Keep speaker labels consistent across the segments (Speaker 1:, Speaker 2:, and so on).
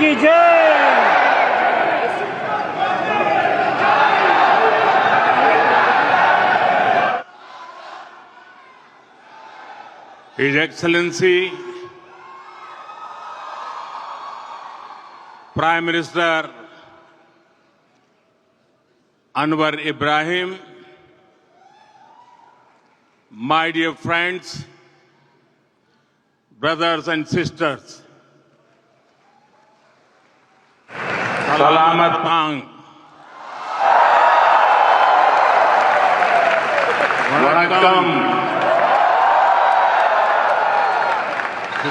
Speaker 1: की जय।
Speaker 2: His Excellency Prime Minister Anwar Ibrahim, my dear friends, brothers and sisters, Salamat Pang. Vanakkam.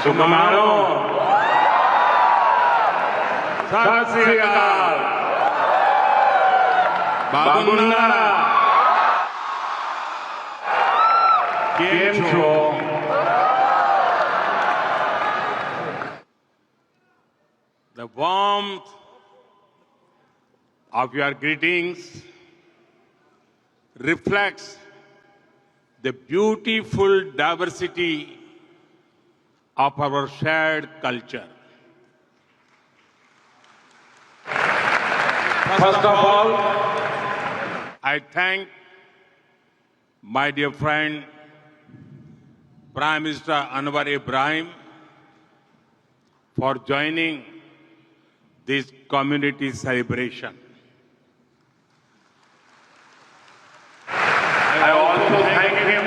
Speaker 2: Sukamano. Sat Sri Akal. Bagunnara. Kem cho? The warmth of your greetings reflects the beautiful diversity of our shared culture. First of all, I thank my dear friend Prime Minister Anwar Ibrahim for joining this community celebration. I also thank him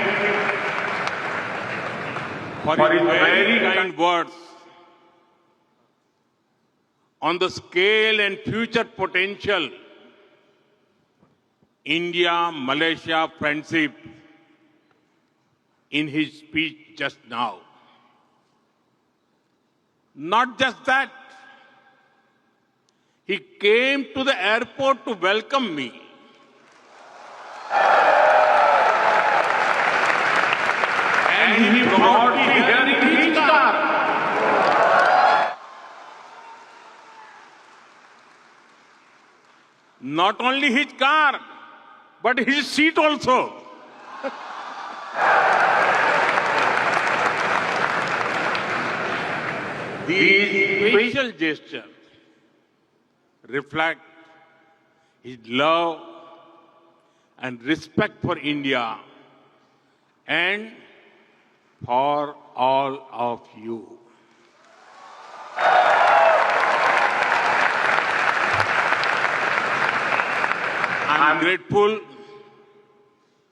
Speaker 2: for his very kind words on the scale and future potential India-Malaysia friendship in his speech just now. Not just that, he came to the airport to welcome me. And he brought me here in his car. Not only his car, but his seat also. These special gestures reflect his love and respect for India and for all of you. I'm grateful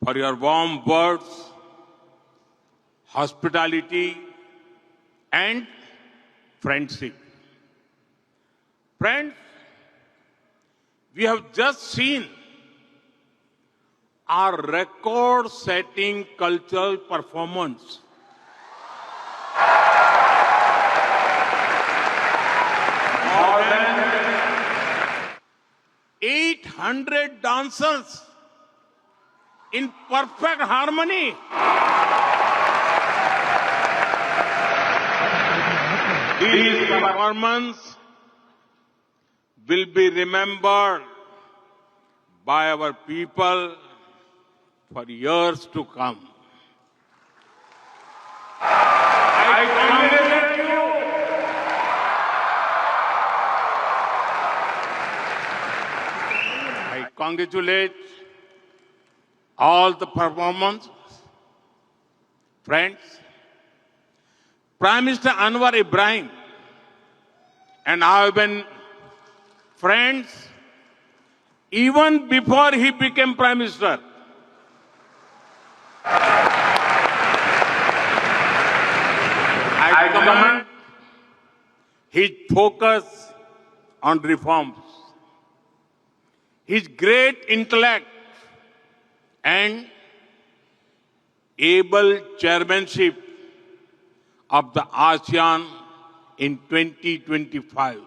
Speaker 2: for your warm words, hospitality, and friendship. Friends, we have just seen our record-setting cultural performance. More than 800 dancers in perfect harmony. This performance will be remembered by our people for years to come. I congratulate you. I congratulate all the performers, friends. Prime Minister Anwar Ibrahim and I have been friends even before he became Prime Minister. I commend his focus on reforms, his great intellect and able chairmanship of the ASEAN in 2025.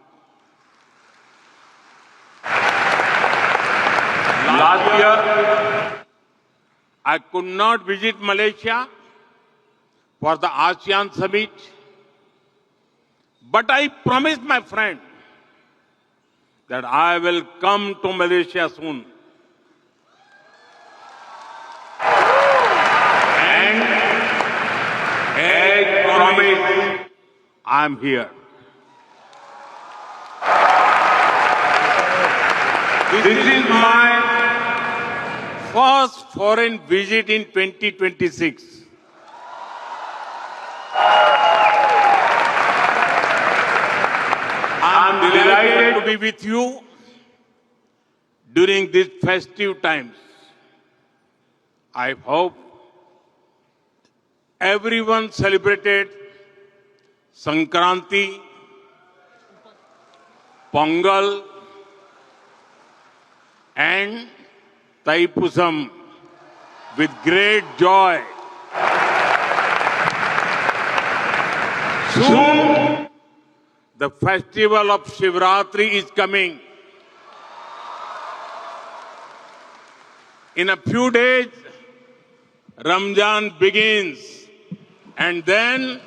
Speaker 2: Last year, I could not visit Malaysia for the ASEAN summit, but I promised my friend that I will come to Malaysia soon. And as promised, I am here. This is my first foreign visit in 2026. I'm delighted to be with you during these festive times. I hope everyone celebrated Sankranti, Pongal, and Thaipusam with great joy. Soon, the festival of Shivratri is coming. In a few days, Ramzan begins, and then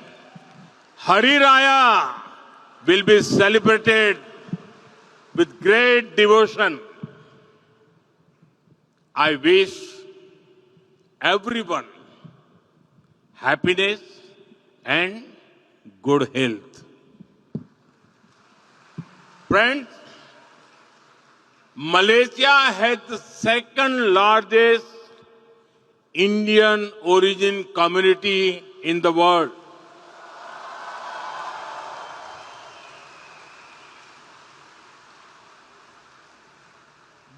Speaker 2: Hari Raya will be celebrated with great devotion. I wish everyone happiness and good health. Friends, Malaysia has the second largest Indian origin community in the world.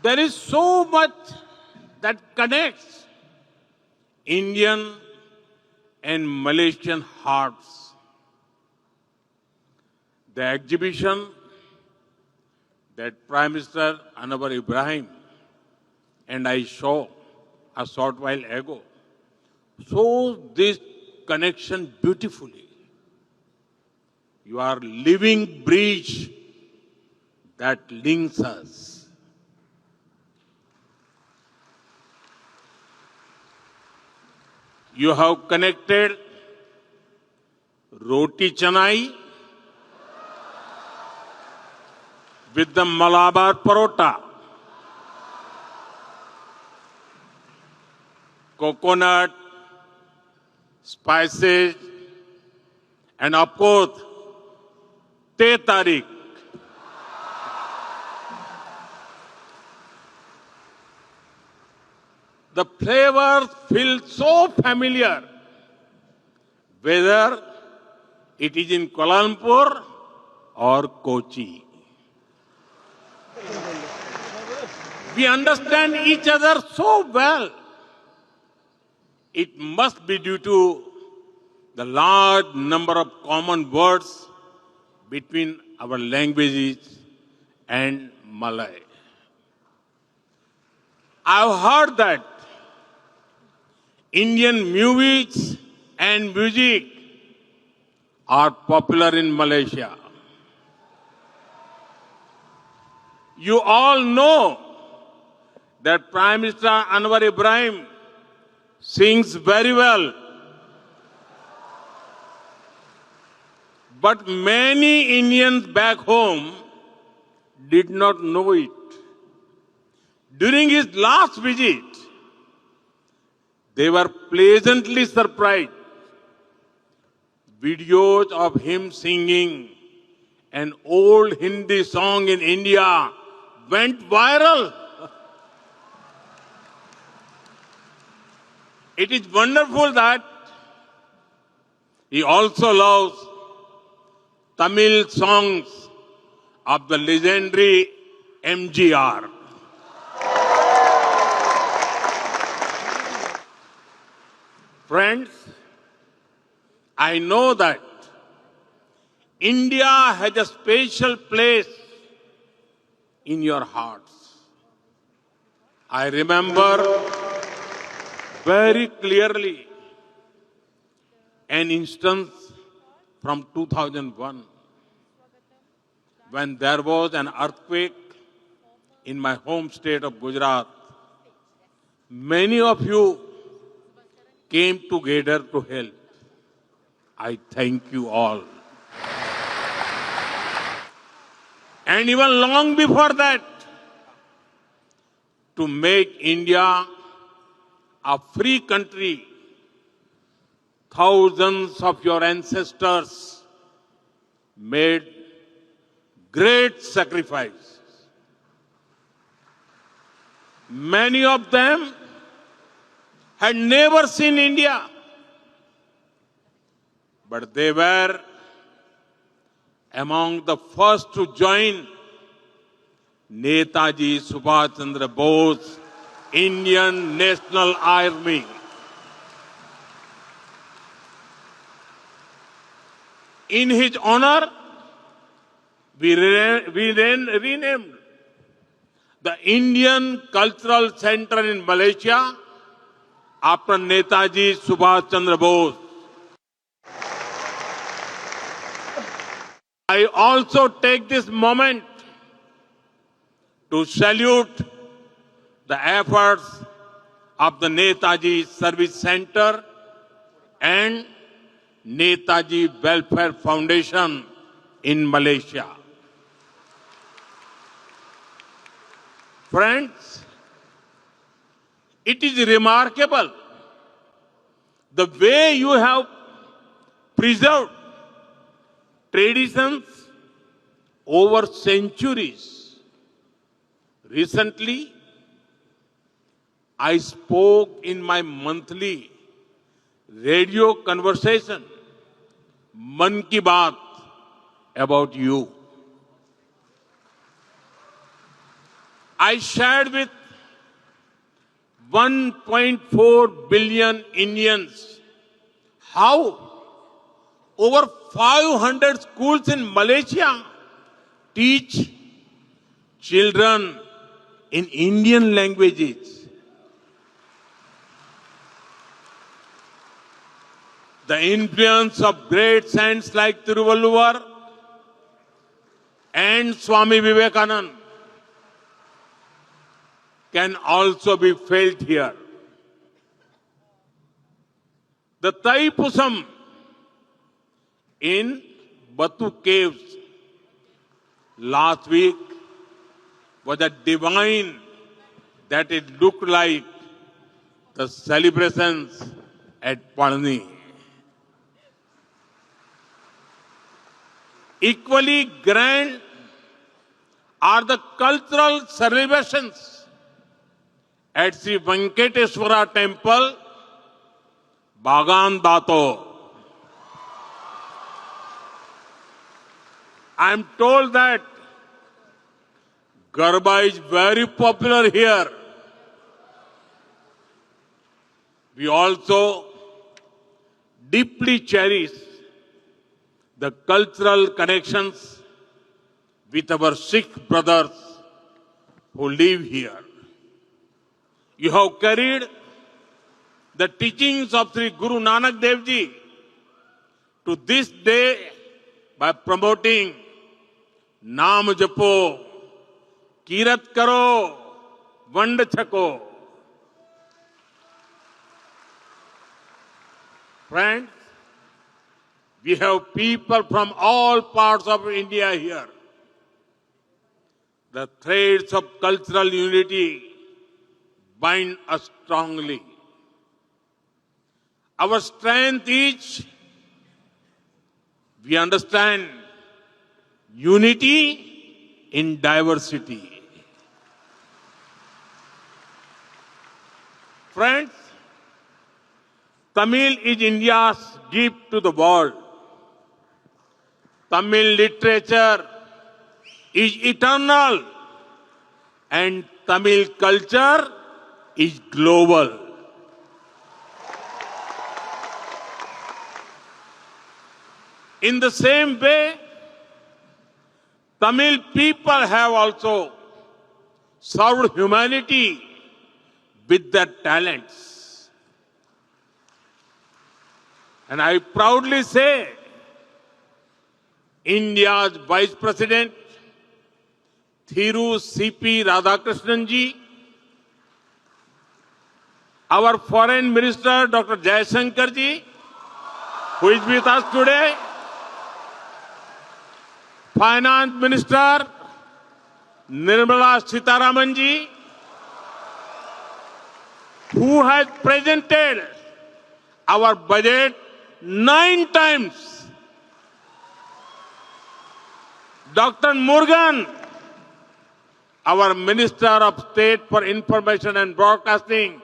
Speaker 2: There is so much that connects Indian and Malaysian hearts. The exhibition that Prime Minister Anwar Ibrahim and I saw a short while ago shows this connection beautifully. You are living bridge that links us. You have connected Roti Canai with the Malabar Parota, coconut, spices, and of course, Teh Tarik. The flavors feel so familiar, whether it is in Kuala Lumpur or Kochi. We understand each other so well. It must be due to the large number of common words between our languages and Malay. I've heard that Indian movies and music are popular in Malaysia. You all know that Prime Minister Anwar Ibrahim sings very well. But many Indians back home did not know it. During his last visit, they were pleasantly surprised. Videos of him singing an old Hindi song in India went viral. It is wonderful that he also loves Tamil songs of the legendary MGR. Friends, I know that India has a special place in your hearts. I remember very clearly an instance from 2001 when there was an earthquake in my home state of Gujarat. Many of you came together to help. I thank you all. And even long before that, to make India a free country, thousands of your ancestors made great sacrifices. Many of them had never seen India, but they were among the first to join Netaji Subhash Chandra Bose, Indian National Army. In his honor, we renamed the Indian Cultural Center in Malaysia after Netaji Subhash Chandra Bose. I also take this moment to salute the efforts of the Netaji Service Center and Netaji Welfare Foundation in Malaysia. Friends, it is remarkable the way you have preserved traditions over centuries. Recently, I spoke in my monthly radio conversation, Man Ki Baat, about you. I shared with 1.4 billion Indians how over 500 schools in Malaysia teach children in Indian languages. The influence of great saints like Tiruvalluvar and Swami Vivekananda can also be felt here. The Thaipusam in Batu Caves last week was a divine that it looked like the celebrations at Palani. Equally grand are the cultural celebrations at Sri Venkateswara Temple, Bagan Dato. I am told that Garba is very popular here. We also deeply cherish the cultural connections with our Sikh brothers who live here. You have carried the teachings of Sri Guru Nanak Dev Ji to this day by promoting Naam Japo, Kirat Karo, Vand Chako. Friends, we have people from all parts of India here. The threads of cultural unity bind us strongly. Our strength is we understand unity in diversity. Friends, Tamil is India's gift to the world. Tamil literature is eternal and Tamil culture is global. In the same way, Tamil people have also served humanity with their talents. And I proudly say, India's Vice President, Thiru C.P. Radhakrishnan ji, our Foreign Minister, Dr. Jaishankar ji, who is with us today, Finance Minister, Nirmala Sitharaman ji, who has presented our budget 9 times. Dr. Murugan, our Minister of State for Information and Broadcasting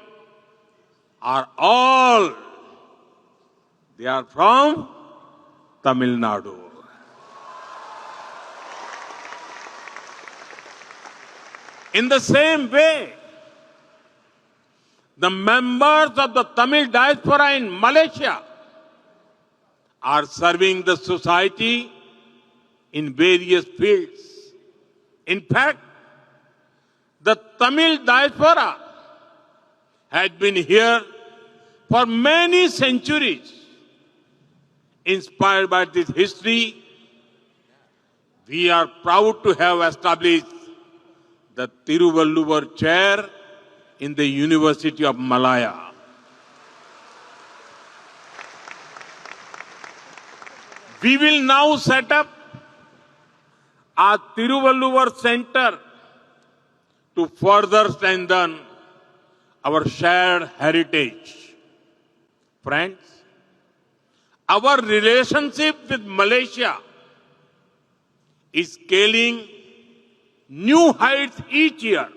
Speaker 2: are all, they are from Tamil Nadu. In the same way, the members of the Tamil diaspora in Malaysia are serving the society in various fields. In fact, the Tamil diaspora has been here for many centuries. Inspired by this history, we are proud to have established the Tiruvalluvar Chair in the University of Malaya. We will now set up a Tiruvalluvar Center to further strengthen our shared heritage. Friends, our relationship with Malaysia is scaling new heights each year.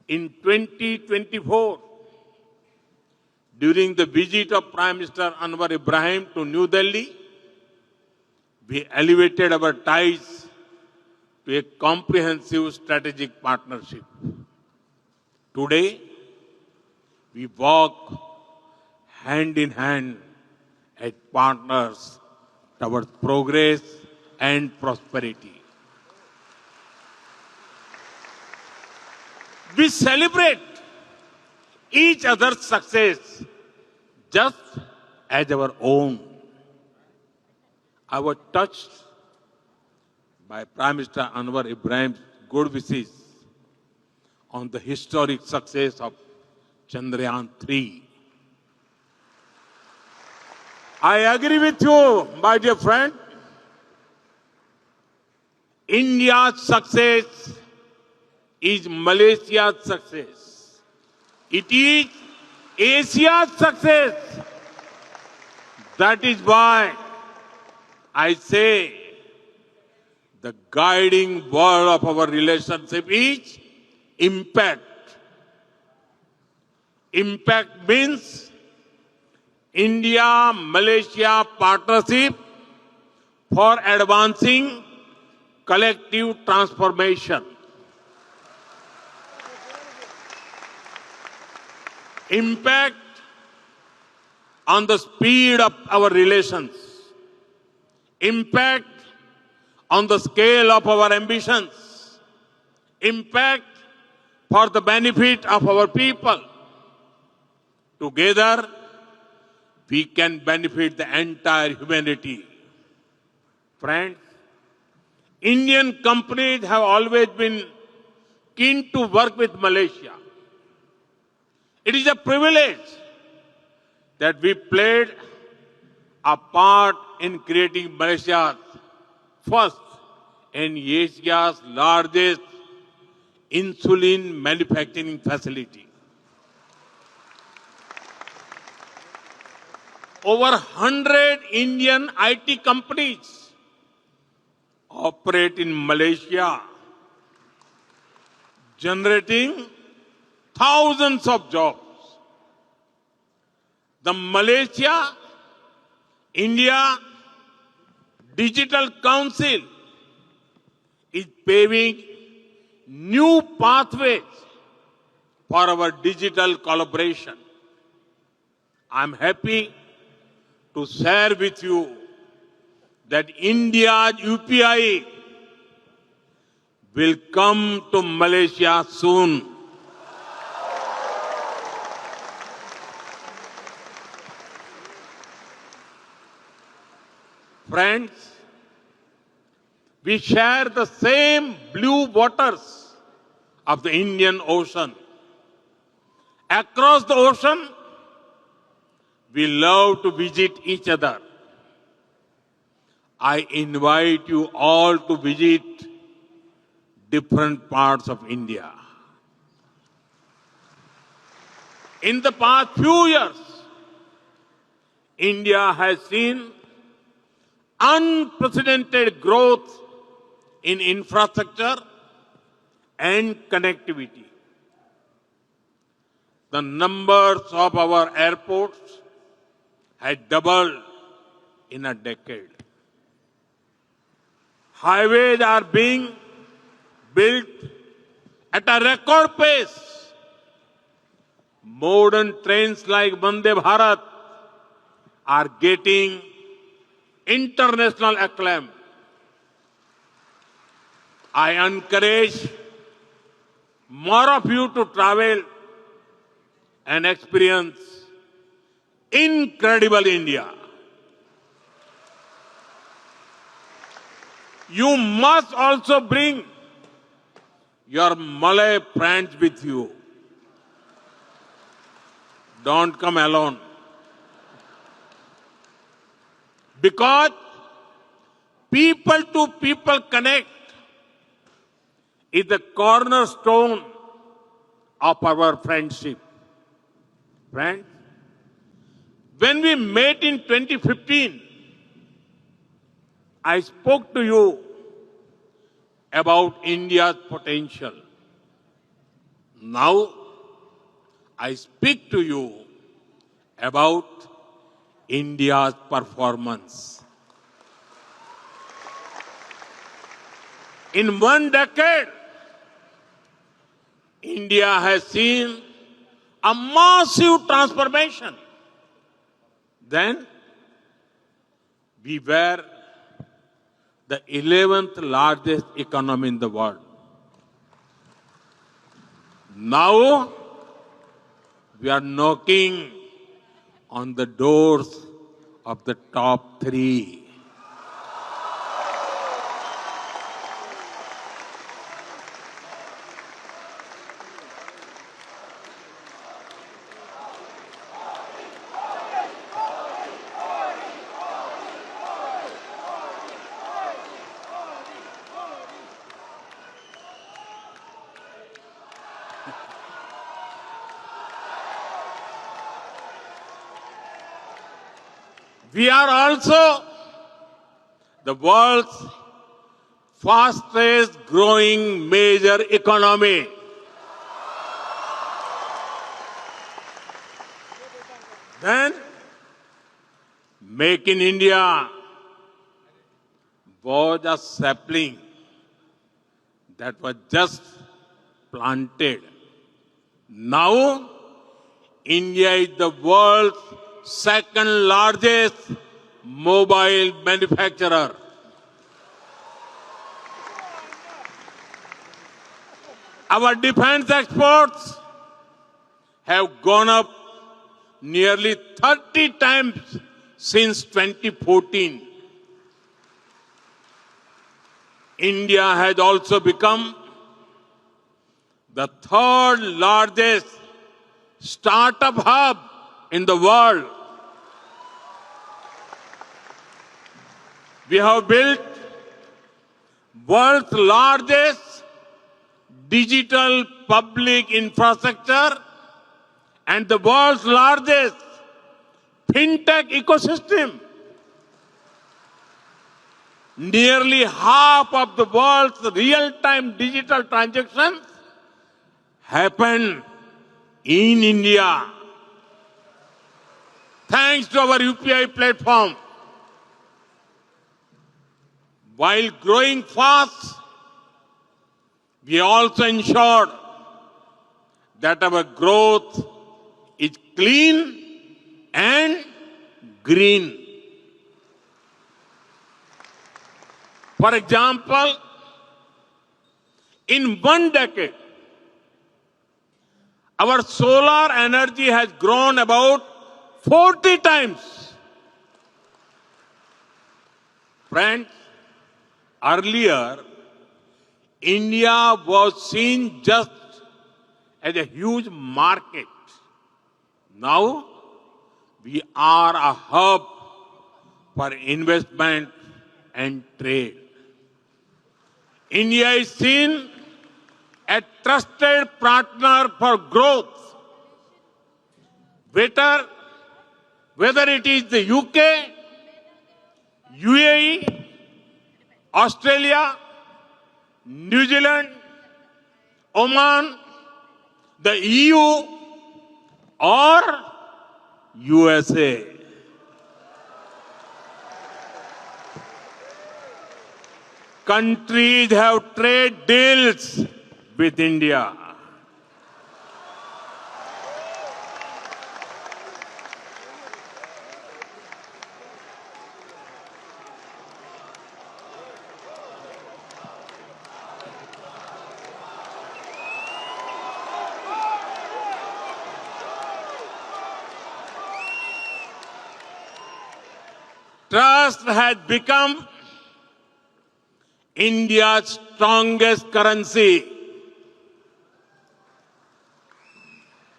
Speaker 2: In 2024, during the visit of Prime Minister Anwar Ibrahim to New Delhi, we elevated our ties to a comprehensive strategic partnership. Today, we walk hand in hand as partners towards progress and prosperity. We celebrate each other's success just as our own. I was touched by Prime Minister Anwar Ibrahim's good wishes on the historic success of Chandrayaan-3. I agree with you, my dear friend. India's success is Malaysia's success. It is Asia's success. That is why I say the guiding word of our relationship is impact. Impact means India-Malaysia partnership for advancing collective transformation. Impact on the speed of our relations. Impact on the scale of our ambitions. Impact for the benefit of our people. Together, we can benefit the entire humanity. Friends, Indian companies have always been keen to work with Malaysia. It is a privilege that we played a part in creating Malaysia's first and Asia's largest insulin manufacturing facility. Over 100 Indian IT companies operate in Malaysia, generating thousands of jobs. The Malaysia-India Digital Council is paving new pathways for our digital collaboration. I'm happy to share with you that India's UPI will come to Malaysia soon. Friends, we share the same blue waters of the Indian Ocean. Across the ocean, we love to visit each other. I invite you all to visit different parts of India. In the past few years, India has seen unprecedented growth in infrastructure, and connectivity. The numbers of our airports had doubled in a decade. Highways are being built at a record pace. Modern trains like Vande Bharat are getting international acclaim. I encourage more of you to travel and experience incredible India. You must also bring your Malay friends with you. Don't come alone. Because people to people connect is the cornerstone of our friendship. Friends, when we met in 2015, I spoke to you about India's potential. Now, I speak to you about India's performance. In one decade, India has seen a massive transformation. Then, we were the 11th largest economy in the world. Now, we are knocking on the doors of the top 3. We are also the world's fastest growing major economy. Then, Make in India was a sapling that was just planted. Now, India is the world's second largest mobile manufacturer. Our defense exports have gone up nearly 30 times since 2014. India has also become the third largest startup hub in the world. We have built world's largest digital public infrastructure and the world's largest fintech ecosystem. Nearly half of the world's real-time digital transactions happen in India. Thanks to our UPI platform. While growing fast, we also ensured that our growth is clean and green. For example, in one decade, our solar energy has grown about 40 times. Friends, earlier, India was seen just as a huge market. Now, we are a hub for investment and trade. India is seen as a trusted partner for growth. Whether it is the UK, UAE, Australia, New Zealand, Oman, the EU, or USA. Countries have trade deals with India. Trust has become India's strongest currency.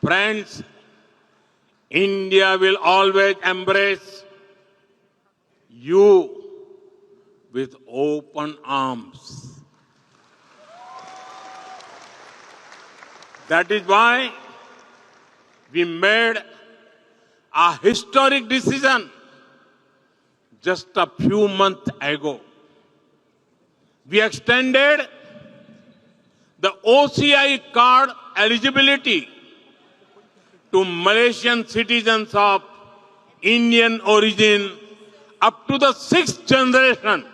Speaker 2: Friends, India will always embrace you with open arms. That is why we made a historic decision just a few months ago. We extended the OCI card eligibility to Malaysian citizens of Indian origin up to the 6th generation.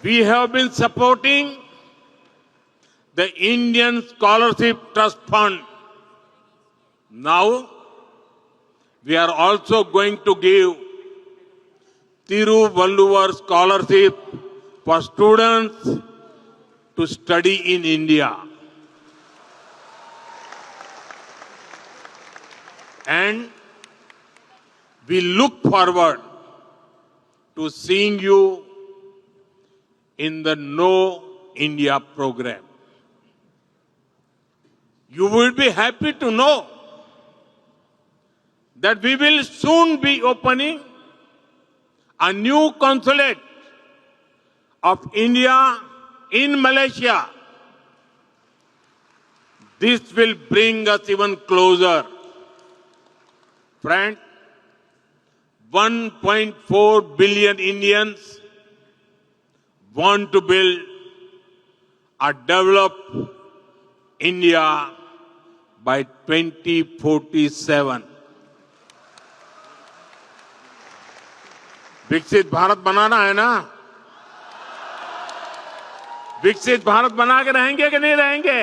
Speaker 2: We have been supporting the Indian Scholarship Trust Fund. Now, we are also going to give Tiruvalluvar Scholarship for students to study in India. And we look forward to seeing you in the Know India program. You will be happy to know that we will soon be opening a new consulate of India in Malaysia. This will bring us even closer. Friends, 1.4 billion Indians want to build a developed India by 2047. विकसित भारत बनाना है ना? विकसित भारत बना के रहेंगे कि नहीं रहेंगे?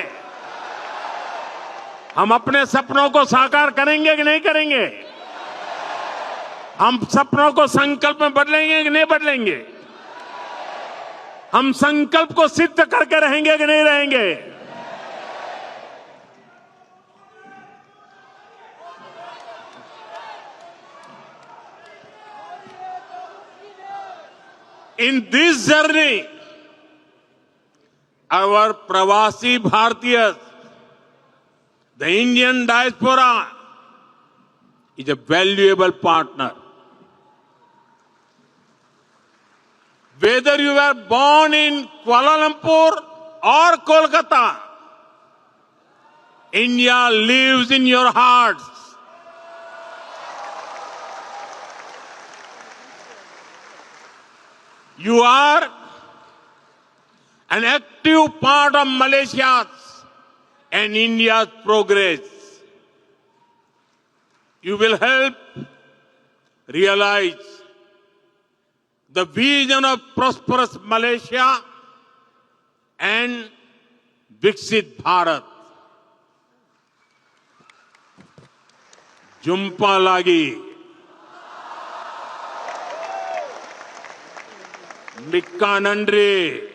Speaker 2: हम अपने सपनों को साकार करेंगे कि नहीं करेंगे? हम सपनों को संकल्प में बदलेंगे कि नहीं बदलेंगे? हम संकल्प को सिद्ध करके रहेंगे कि नहीं रहेंगे? In this journey, our Pravasi Bhartiyas, the Indian diaspora, is a valuable partner. Whether you were born in Kuala Lumpur or Kolkata, India lives in your hearts. You are an active part of Malaysia's and India's progress. You will help realize the vision of prosperous Malaysia and Viksit Bharat. Jumpa lagi. Mikka Nandri.